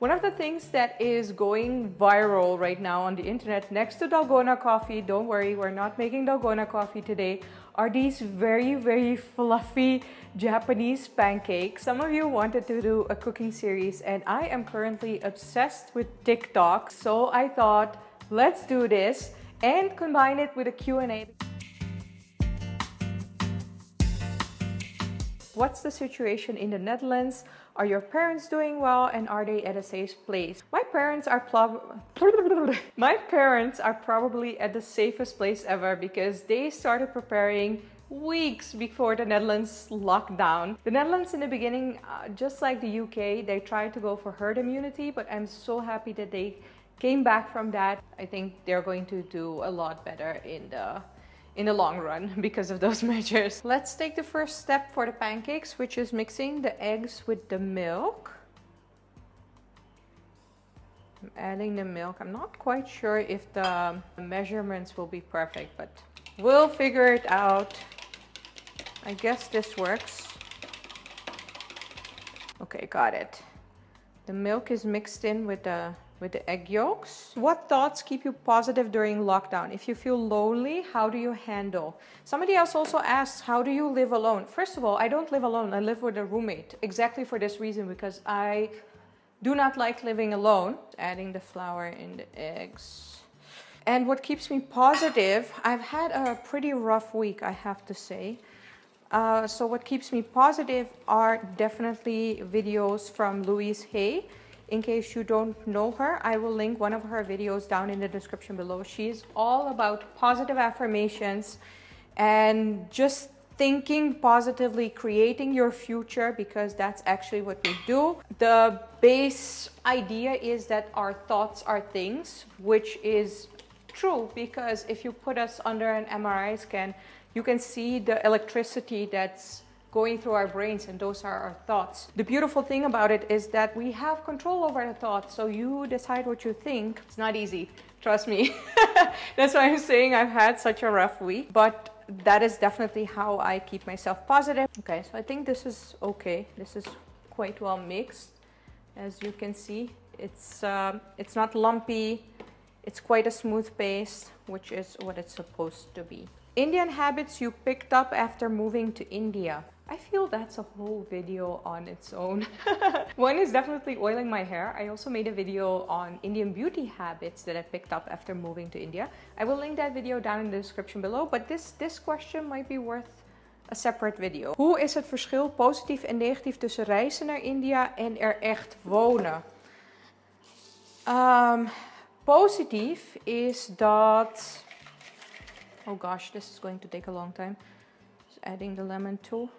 One of the things that is going viral right now on the internet, next to dalgona coffee, don't worry, we're not making dalgona coffee today, are these very, very fluffy Japanese pancakes. Some of you wanted to do a cooking series, and I am currently obsessed with TikTok. So I thought, let's do this and combine it with a Q&A. What's the situation in the Netherlands? Are your parents doing well, and are they at a safe place? My parents are probably at the safest place ever because they started preparing weeks before the Netherlands lockdown. The Netherlands in the beginning, just like the UK, they tried to go for herd immunity, but I'm so happy that they came back from that. I think they're going to do a lot better in the long run because of those measures. Let's take the first step for the pancakes, which is mixing the eggs with the milk. I'm adding the milk. I'm not quite sure if the measurements will be perfect, but we'll figure it out. I guess this works. Okay, got it. The milk is mixed in with the egg yolks. What thoughts keep you positive during lockdown? If you feel lonely, how do you handle? Somebody else also asks, how do you live alone? First of all, I don't live alone. I live with a roommate, exactly for this reason, because I do not like living alone. Adding the flour in the eggs. And what keeps me positive, I've had a pretty rough week, I have to say. So what keeps me positive are definitely videos from Louise Hay. In case you don't know her, I will link one of her videos down in the description below. She's all about positive affirmations and just thinking positively, creating your future, because that's actually what we do. The base idea is that our thoughts are things, which is true, because if you put us under an MRI scan, you can see the electricity that's going through our brains, and those are our thoughts. The beautiful thing about it is that we have control over the thoughts, so you decide what you think. It's not easy, trust me. That's why I'm saying I've had such a rough week, but that is definitely how I keep myself positive. Okay, so I think this is okay. This is quite well mixed. As you can see, it's not lumpy. It's quite a smooth paste, which is what it's supposed to be. Indian habits you picked up after moving to India. I feel that's a whole video on its own. One is definitely oiling my hair. I also made a video on Indian beauty habits that I picked up after moving to India. I will link that video down in the description below, but this question might be worth a separate video. Hoe is het verschil positief en negatief tussen reizen naar India en er echt wonen? Positief is dat... Oh gosh, this is going to take a long time. Just adding the lemon too.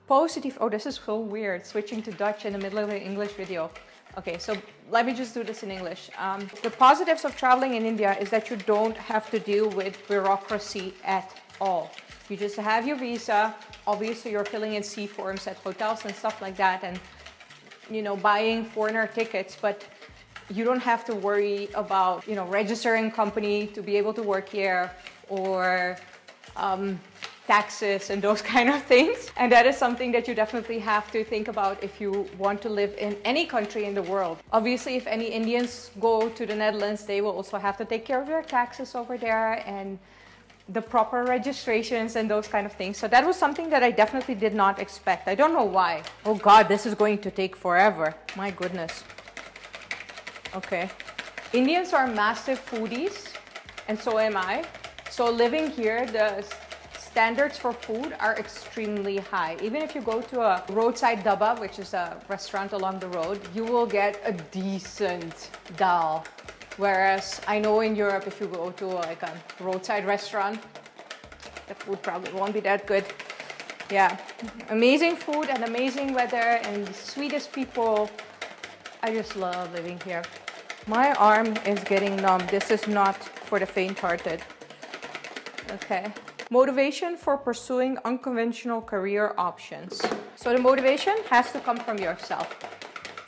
Positive, oh, this is so weird, switching to Dutch in the middle of an English video. Okay, so let me just do this in English. The positives of traveling in India is that you don't have to deal with bureaucracy at all. You just have your visa. Obviously, you're filling in C forms at hotels and stuff like that, and, you know, buying foreigner tickets, but you don't have to worry about, you know, registering a company to be able to work here, or taxes and those kind of things. And that is something that you definitely have to think about if you want to live in any country in the world. Obviously, if any Indians go to the Netherlands, they will also have to take care of their taxes over there and the proper registrations and those kind of things. So that was something that I definitely did not expect. I don't know why. Oh God, this is going to take forever. My goodness. Okay. Indians are massive foodies, and so am I. So living here, the standards for food are extremely high. Even if you go to a roadside dhaba, which is a restaurant along the road, you will get a decent dal. Whereas I know in Europe, if you go to like a roadside restaurant, the food probably won't be that good. Yeah, amazing food and amazing weather and the sweetest people. I just love living here. My arm is getting numb. This is not for the faint-hearted. Okay. Motivation for pursuing unconventional career options. So the motivation has to come from yourself.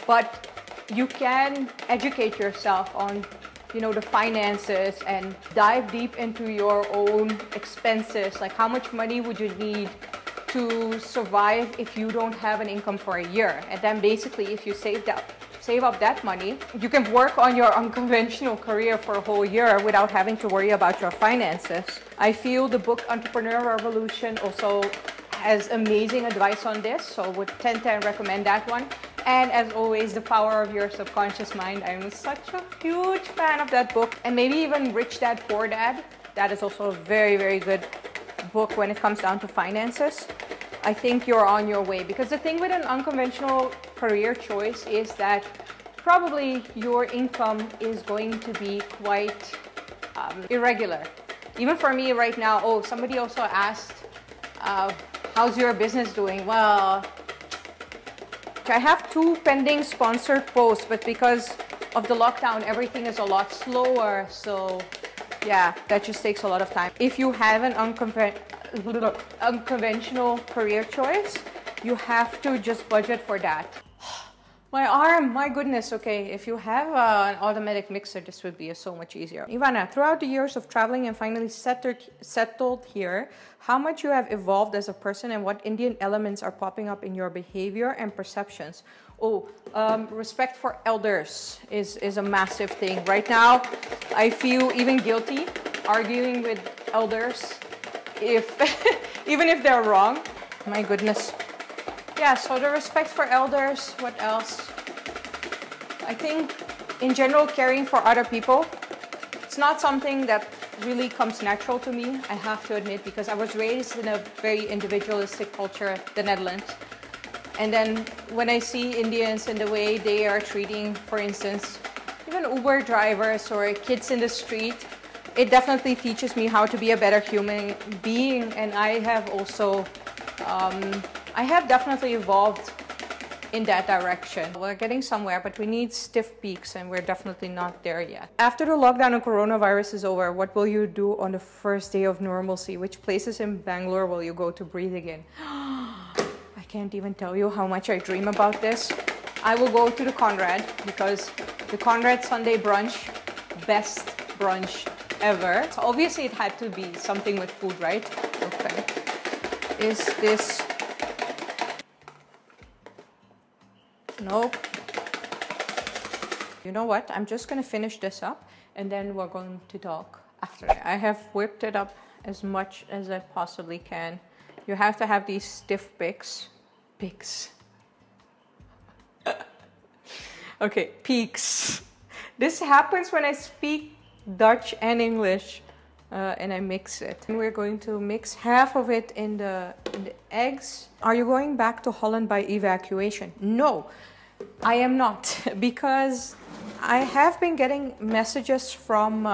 But you can educate yourself on, you know, the finances and dive deep into your own expenses. Like, how much money would you need to survive if you don't have an income for a year? And then basically, if you save up that money. You can work on your unconventional career for a whole year without having to worry about your finances. I feel the book Entrepreneur Revolution also has amazing advice on this, so would 10/10 recommend that one. And as always, The Power of Your Subconscious Mind. I'm such a huge fan of that book. And maybe even Rich Dad, Poor Dad. That is also a very, very good book when it comes down to finances. I think you're on your way, because the thing with an unconventional career choice is that probably your income is going to be quite irregular. Even for me right now, oh, somebody also asked, how's your business doing? Well, I have 2 pending sponsored posts, but because of the lockdown, everything is a lot slower. So yeah, that just takes a lot of time. If you have an unconventional career choice, you have to just budget for that. My arm, my goodness. Okay, if you have an automatic mixer, this would be so much easier. Ivana, throughout the years of traveling and finally settled here, how much you have evolved as a person and what Indian elements are popping up in your behavior and perceptions? Oh, respect for elders is a massive thing. Right now, I feel even guilty arguing with elders, even if they're wrong. My goodness. Yeah, so the respect for elders, what else? I think in general, caring for other people, it's not something that really comes natural to me, I have to admit, because I was raised in a very individualistic culture, the Netherlands. And then when I see Indians and the way they are treating, for instance, even Uber drivers or kids in the street, it definitely teaches me how to be a better human being. And I have also, I have definitely evolved in that direction. We're getting somewhere, but we need stiff peaks and we're definitely not there yet. After the lockdown and coronavirus is over, what will you do on the first day of normalcy? Which places in Bangalore will you go to breathe again? I can't even tell you how much I dream about this. I will go to the Conrad, because the Conrad Sunday brunch, best brunch ever. So obviously it had to be something with food, right? Okay. Is this... Nope. You know what? I'm just going to finish this up and then we're going to talk after. I have whipped it up as much as I possibly can. You have to have these stiff picks. Picks. Okay, peaks. This happens when I speak Dutch and English and I mix it. And we're going to mix half of it in the eggs. Are you going back to Holland by evacuation? No, I am not, because I have been getting messages from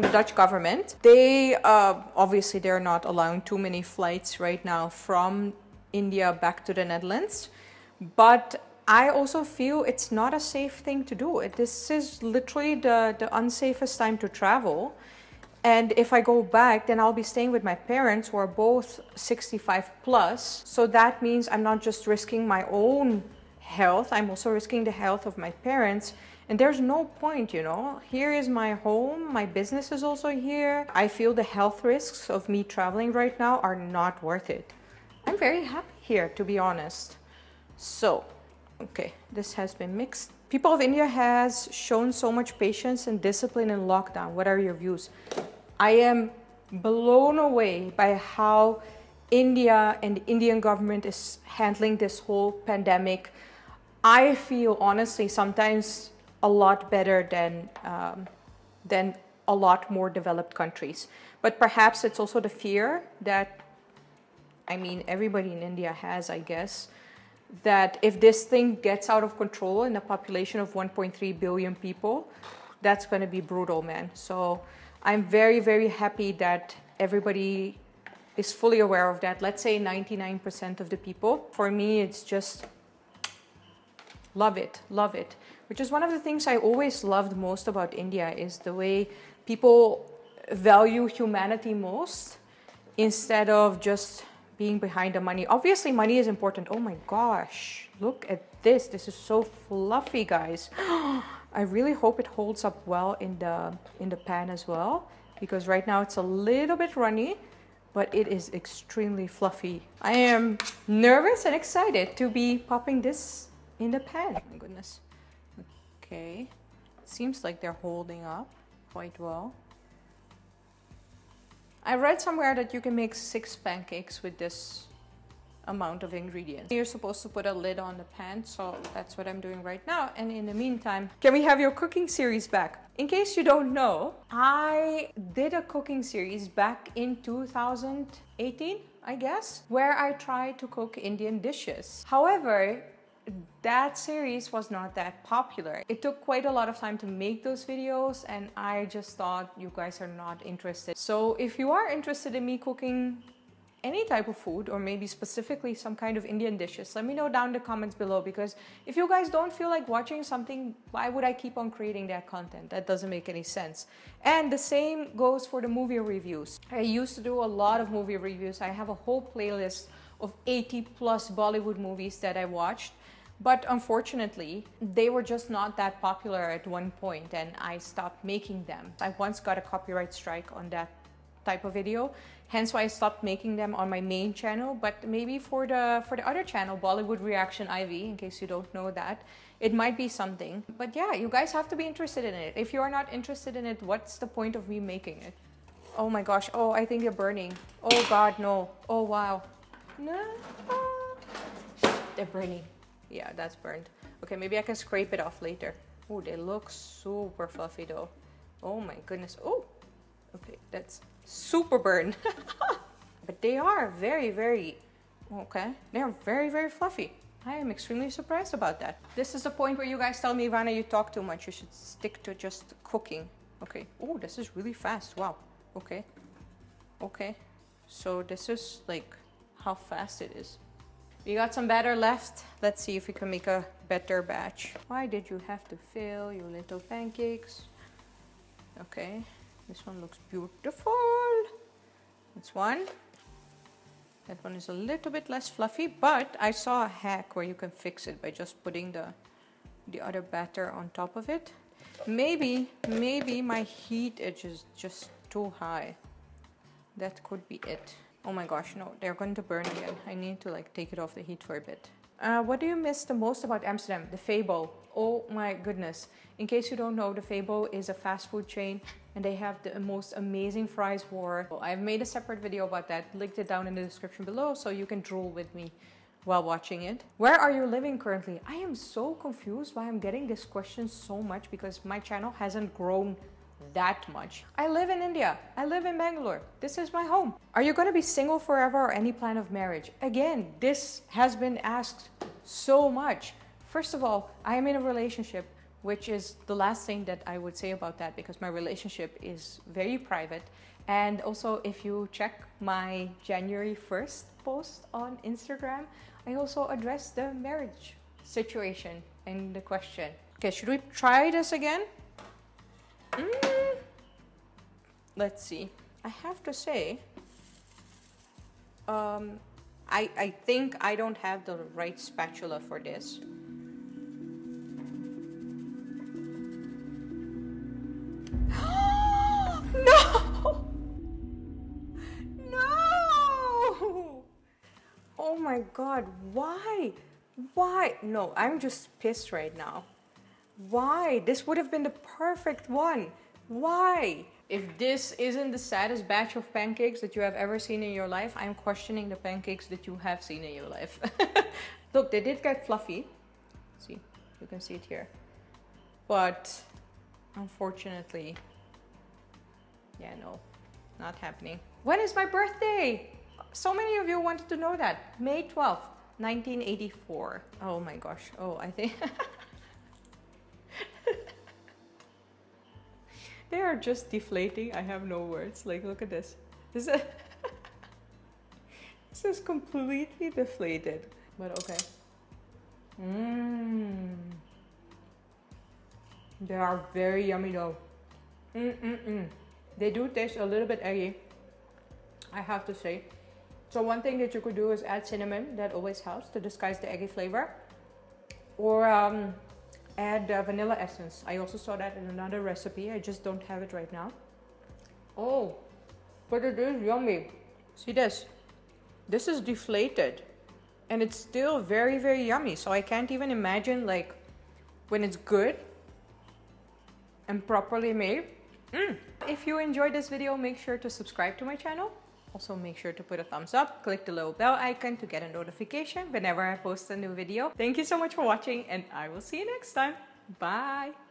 the Dutch government. They obviously they're not allowing too many flights right now from India back to the Netherlands, but I also feel it's not a safe thing to do. This is literally the unsafest time to travel. And if I go back, then I'll be staying with my parents who are both 65 plus. So that means I'm not just risking my own health, I'm also risking the health of my parents. And there's no point, you know. Here is my home, my business is also here. I feel the health risks of me traveling right now are not worth it. I'm very happy here, to be honest. So, okay, this has been mixed. People of India has shown so much patience and discipline in lockdown. What are your views? I am blown away by how India and the Indian government is handling this whole pandemic. I feel honestly sometimes a lot better than a lot more developed countries. But perhaps it's also the fear that, I mean, everybody in India has, I guess, that if this thing gets out of control in a population of 1.3 billion people, that's going to be brutal, man. So I'm very, very happy that everybody is fully aware of that. Let's say 99% of the people. For me, it's just love it, love it. Which is one of the things I always loved most about India, is the way people value humanity most instead of just being behind the money. Obviously, money is important. Oh my gosh, look at this. This is so fluffy, guys. I really hope it holds up well in the pan as well, because right now it's a little bit runny, but it is extremely fluffy. I am nervous and excited to be popping this in the pan. Oh my goodness. Okay, seems like they're holding up quite well. I read somewhere that you can make 6 pancakes with this amount of ingredients. You're supposed to put a lid on the pan, so that's what I'm doing right now. And in the meantime, can we have your cooking series back? In case you don't know, I did a cooking series back in 2018, I guess, where I tried to cook Indian dishes. However, that series was not that popular. It took quite a lot of time to make those videos, and I just thought you guys are not interested. So if you are interested in me cooking any type of food, or maybe specifically some kind of Indian dishes, let me know down in the comments below, because if you guys don't feel like watching something, why would I keep on creating that content? That doesn't make any sense. And the same goes for the movie reviews. I used to do a lot of movie reviews. I have a whole playlist of 80 plus Bollywood movies that I watched, but unfortunately they were just not that popular at one point, and I stopped making them. I once got a copyright strike on that type of video, hence why I stopped making them on my main channel. But maybe for the other channel, Bollywood Reaction IV, in case you don't know that, it might be something. But yeah, you guys have to be interested in it. If you are not interested in it, what's the point of me making it? Oh my gosh, oh, I think they're burning. Oh god, no. Oh wow. No, they're burning. Yeah, that's burned. Okay, maybe I can scrape it off later. Oh, they look super fluffy though. Oh my goodness. Oh, okay, that's super burned. But they are very, okay, they're very fluffy. I am extremely surprised about that. This is the point where you guys tell me, Ivana, you talk too much. You should stick to just cooking. Okay. Oh, this is really fast. Wow. Okay. Okay. So this is like how fast it is. We got some batter left. Let's see if we can make a better batch. Why did you have to fail, you little pancakes? Okay, this one looks beautiful. That's one. That one is a little bit less fluffy, but I saw a hack where you can fix it by just putting the other batter on top of it. Maybe my heat edge is just too high. That could be it. Oh my gosh, no, they're going to burn again. I need to like take it off the heat for a bit. What do you miss the most about Amsterdam? The Fable. Oh my goodness. In case you don't know, the Fable is a fast food chain and they have the most amazing fries war. I've made a separate video about that. Linked it down in the description below so you can drool with me while watching it. Where are you living currently? I am so confused why I'm getting this question so much, because my channel hasn't grown that much. I live in India. I live in Bangalore. This is my home. Are you going to be single forever or any plan of marriage? Again, this has been asked so much. First of all, I am in a relationship, which is the last thing that I would say about that, because my relationship is very private. And also, if you check my January 1st post on Instagram, I also addressed the marriage situation and the question. Okay, should we try this again? Let's see. I have to say, I think I don't have the right spatula for this. No! No! Oh my god, why? Why? No, I'm just pissed right now. Why? This would have been the perfect one. Why? If this isn't the saddest batch of pancakes that you have ever seen in your life, I'm questioning the pancakes that you have seen in your life. Look, they did get fluffy. See, you can see it here. But unfortunately, yeah, no, not happening. When is my birthday? So many of you wanted to know that. May 12th, 1984. Oh my gosh. Oh, I think... They are just deflating. I have no words. Like, look at this. This is completely deflated. But okay. They are very yummy though. They do taste a little bit eggy, I have to say. So one thing that you could do is add cinnamon. That always helps to disguise the eggy flavor. Or add vanilla essence. I also saw that in another recipe. I just don't have it right now. Oh, but it is yummy. See this? This is deflated and it's still very yummy. So I can't even imagine like when it's good and properly made. If you enjoyed this video, make sure to subscribe to my channel. Also, make sure to put a thumbs up, click the little bell icon to get a notification whenever I post a new video. Thank you so much for watching, and I will see you next time. Bye!